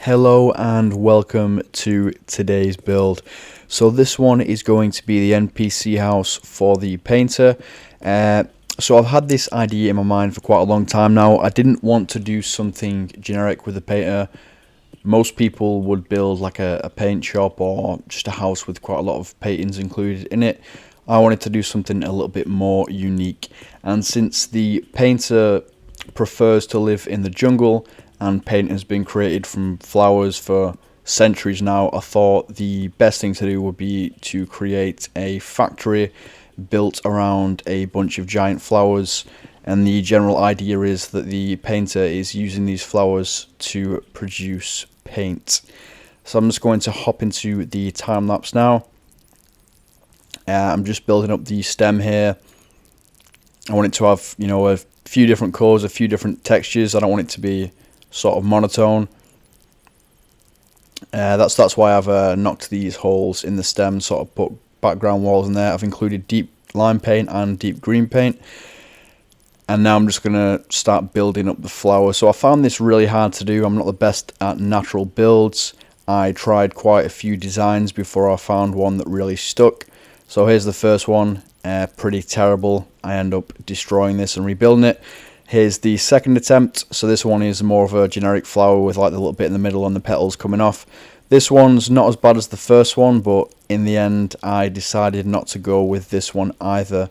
Hello and welcome to today's build. So this one is going to be the NPC house for the painter. So I've had this idea in my mind for quite a long time now. I didn't want to do something generic with the painter. Most people would build like a paint shop or just a house with quite a lot of paintings included in it. I wanted to do something a little bit more unique, and since the painter prefers to live in the jungle and paint has been created from flowers for centuries now, I thought the best thing to do would be to create a factory built around a bunch of giant flowers. And the general idea is that the painter is using these flowers to produce paint. So I'm just going to hop into the time lapse now. I'm just building up the stem here. I want it to have, a few different colors, a few different textures. I don't want it to be sort of monotone. That's why I've knocked these holes in the stem, sort of put background walls in there. I've included deep lime paint and deep green paint. And now I'm just going to start building up the flower. So I found this really hard to do. I'm not the best at natural builds. I tried quite a few designs before I found one that really stuck. So here's the first one, pretty terrible. I end up destroying this and rebuilding it. Here's the second attempt. So this one is more of a generic flower with like the little bit in the middle and the petals coming off. This one's not as bad as the first one, but in the end I decided not to go with this one either.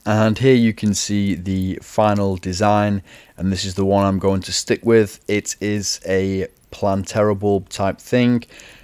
And here you can see the final design, and this is the one I'm going to stick with. It is a planterra bulb type thing.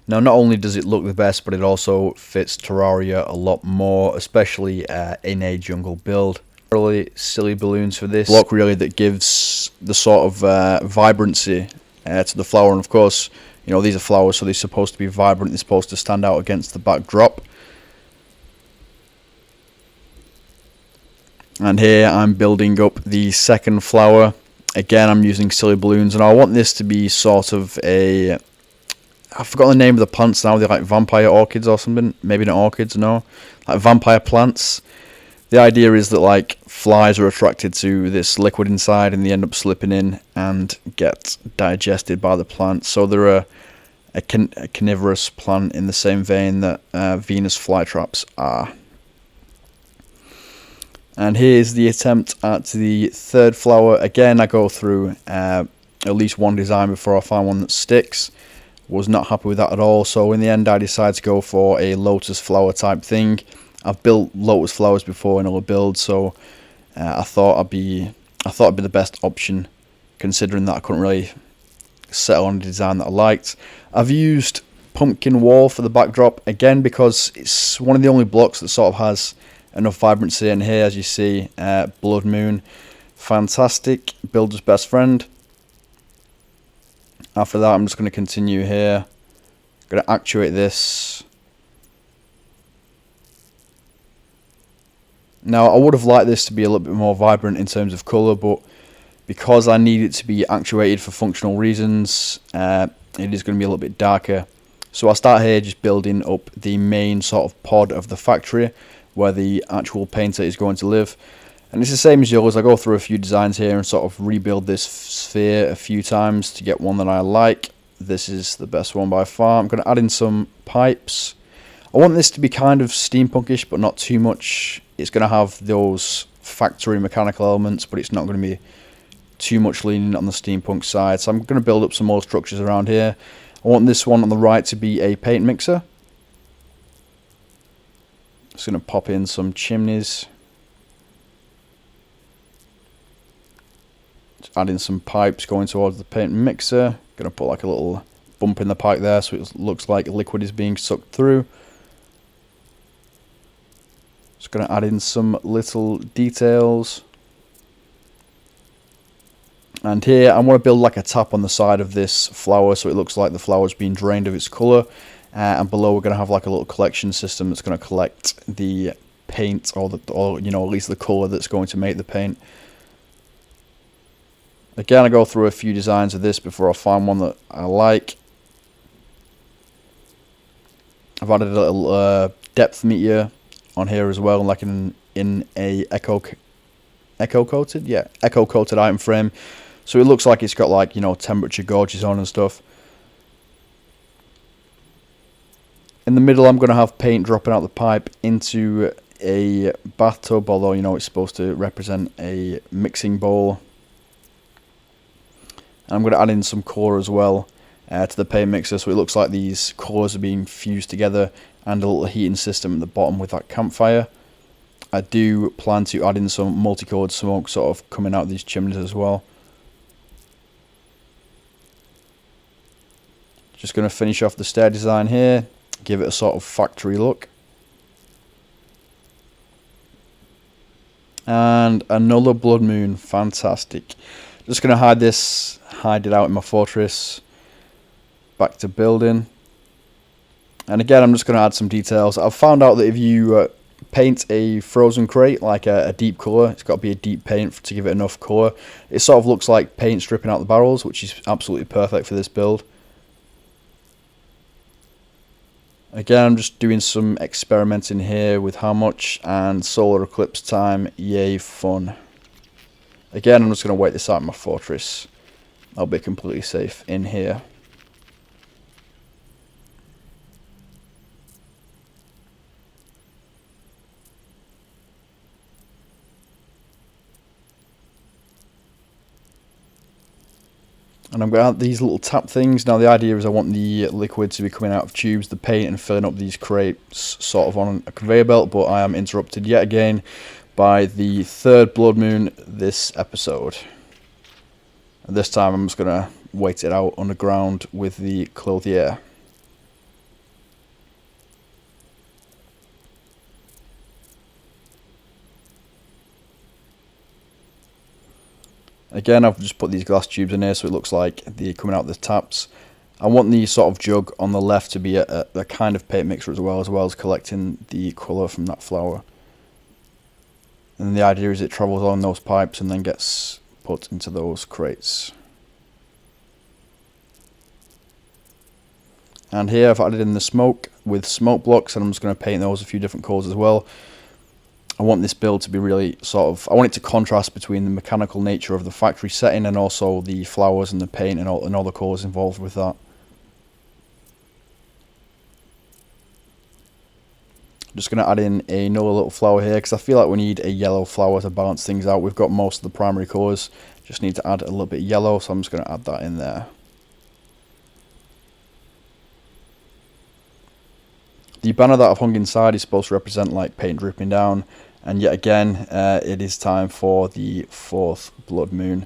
Now, not only does it look the best, but it also fits Terraria a lot more, especially in a jungle build. Really silly balloons for this block, really, that gives the sort of vibrancy to the flower. And of course, these are flowers, so they're supposed to be vibrant. They're supposed to stand out against the backdrop. And here I'm building up the second flower. Again, I'm using silly balloons, and I want this to be sort of a... I've forgotten the name of the plants now. They're like vampire orchids or something. Maybe not orchids, no. Like vampire plants. The idea is that like flies are attracted to this liquid inside and they end up slipping in and get digested by the plant. So they're a carnivorous plant in the same vein that Venus flytraps are. And here's the attempt at the third flower. Again, I go through at least one design before I find one that sticks. Was not happy with that at all, so in the end I decided to go for a lotus flower type thing. I've built lotus flowers before in other builds, so I thought it'd be the best option, considering that I couldn't really settle on a design that I liked. I've used pumpkin wall for the backdrop, again because it's one of the only blocks that sort of has enough vibrancy. And here, as you see, blood moon, fantastic, builder's best friend. After that, I'm just going to continue here. I'm going to actuate this. Now, I would have liked this to be a little bit more vibrant in terms of colour, but because I need it to be actuated for functional reasons, it is going to be a little bit darker. So I'll start here just building up the main sort of pod of the factory where the actual painter is going to live. And it's the same as yours. I go through a few designs here and sort of rebuild this sphere a few times to get one that I like. This is the best one by far. I'm going to add in some pipes. I want this to be kind of steampunkish, but not too much. It's going to have those factory mechanical elements, but it's not going to be too much leaning on the steampunk side. So I'm going to build up some more structures around here. I want this one on the right to be a paint mixer. Just going to pop in some chimneys. Adding some pipes going towards the paint mixer. Going to put like a little bump in the pipe there so it looks like liquid is being sucked through. Just going to add in some little details. And here I want to build like a tap on the side of this flower so it looks like the flower's being drained of its colour. And below we're going to have like a little collection system that's going to collect the paint or at least the colour that's going to make the paint. Again, I go through a few designs of this before I find one that I like. I've added a little depth meter on here as well, like in a echo echo coated, yeah, echo coated item frame. So it looks like it's got like, you know, temperature gauges on and stuff. In the middle, I'm going to have paint dropping out the pipe into a bathtub, although, you know, it's supposed to represent a mixing bowl. And I'm going to add in some colour as well to the paint mixer, so it looks like these colours are being fused together, and a little heating system at the bottom with that campfire. I do plan to add in some multicoloured smoke sort of coming out of these chimneys as well. Just going to finish off the stair design here, give it a sort of factory look. And another blood moon, fantastic. Just going to hide it out in my fortress. Back to building. And again, I'm just going to add some details. I've found out that if you paint a frozen crate like a deep colour, it's got to be a deep paint to give it enough colour. It sort of looks like paint stripping out the barrels, which is absolutely perfect for this build. Again, I'm just doing some experimenting here with how much, and solar eclipse time, yay fun. Again, I'm just going to wait this out in my fortress. I'll be completely safe in here. And I'm going to add these little tap things. Now the idea is I want the liquid to be coming out of tubes, the paint, and filling up these crates sort of on a conveyor belt, but I am interrupted yet again by the third blood moon this episode. And this time I'm just going to wait it out underground with the clothier. Again, I've just put these glass tubes in here so it looks like they're coming out the taps. I want the sort of jug on the left to be a kind of paint mixer as well as collecting the colour from that flower. And the idea is it travels on those pipes and then gets put into those crates. And here I've added in the smoke with smoke blocks, and I'm just going to paint those a few different colours as well. I want this build to be really I want it to contrast between the mechanical nature of the factory setting and also the flowers and the paint and all the colours involved with that. I'm just going to add in another little flower here because I feel like we need a yellow flower to balance things out. We've got most of the primary colours, just need to add a little bit of yellow, so I'm just going to add that in there. The banner that I've hung inside is supposed to represent like paint dripping down, and yet again it is time for the fourth blood moon.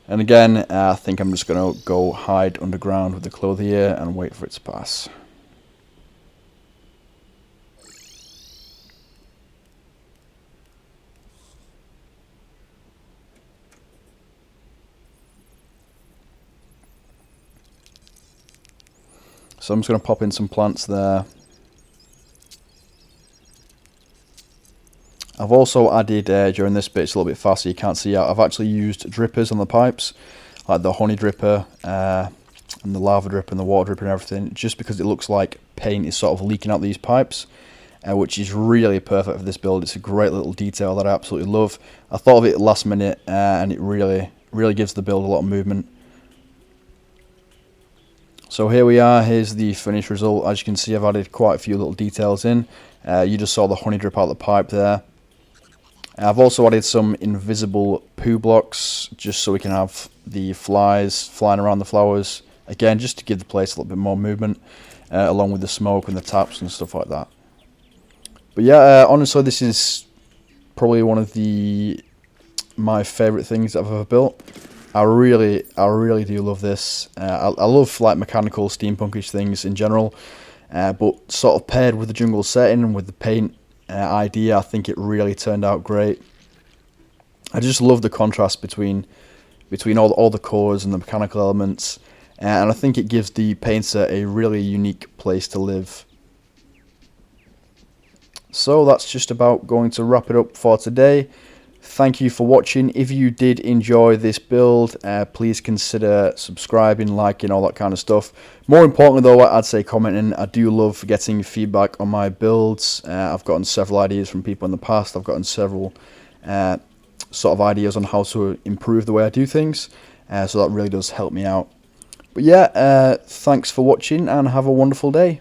And again, I think I'm just going to go hide underground with the clothier and wait for it to pass. So I'm just going to pop in some plants there. I've also added, during this bit, it's a little bit faster, you can't see out, I've actually used drippers on the pipes, like the honey dripper, and the lava dripper and the water dripper and everything, just because it looks like paint is sort of leaking out these pipes, which is really perfect for this build. It's a great little detail that I absolutely love. I thought of it last minute, and it really gives the build a lot of movement. So here we are, here's the finished result. As you can see, I've added quite a few little details in. You just saw the honey drip out the pipe there. I've also added some invisible poo blocks, just so we can have the flies flying around the flowers. Again, just to give the place a little bit more movement, along with the smoke and the taps and stuff like that. But yeah, honestly, this is probably one of my favourite things I've ever built. I really do love this. I love like mechanical steampunkish things in general, but sort of paired with the jungle setting and with the paint idea, I think it really turned out great. I just love the contrast between all the colours and the mechanical elements, and I think it gives the painter a really unique place to live. So that's just about going to wrap it up for today. Thank you for watching. If you did enjoy this build, please consider subscribing, liking, all that kind of stuff. More importantly though, I'd say commenting. I do love getting feedback on my builds. I've gotten several ideas from people in the past. I've gotten several sort of ideas on how to improve the way I do things. So that really does help me out. But yeah, thanks for watching and have a wonderful day.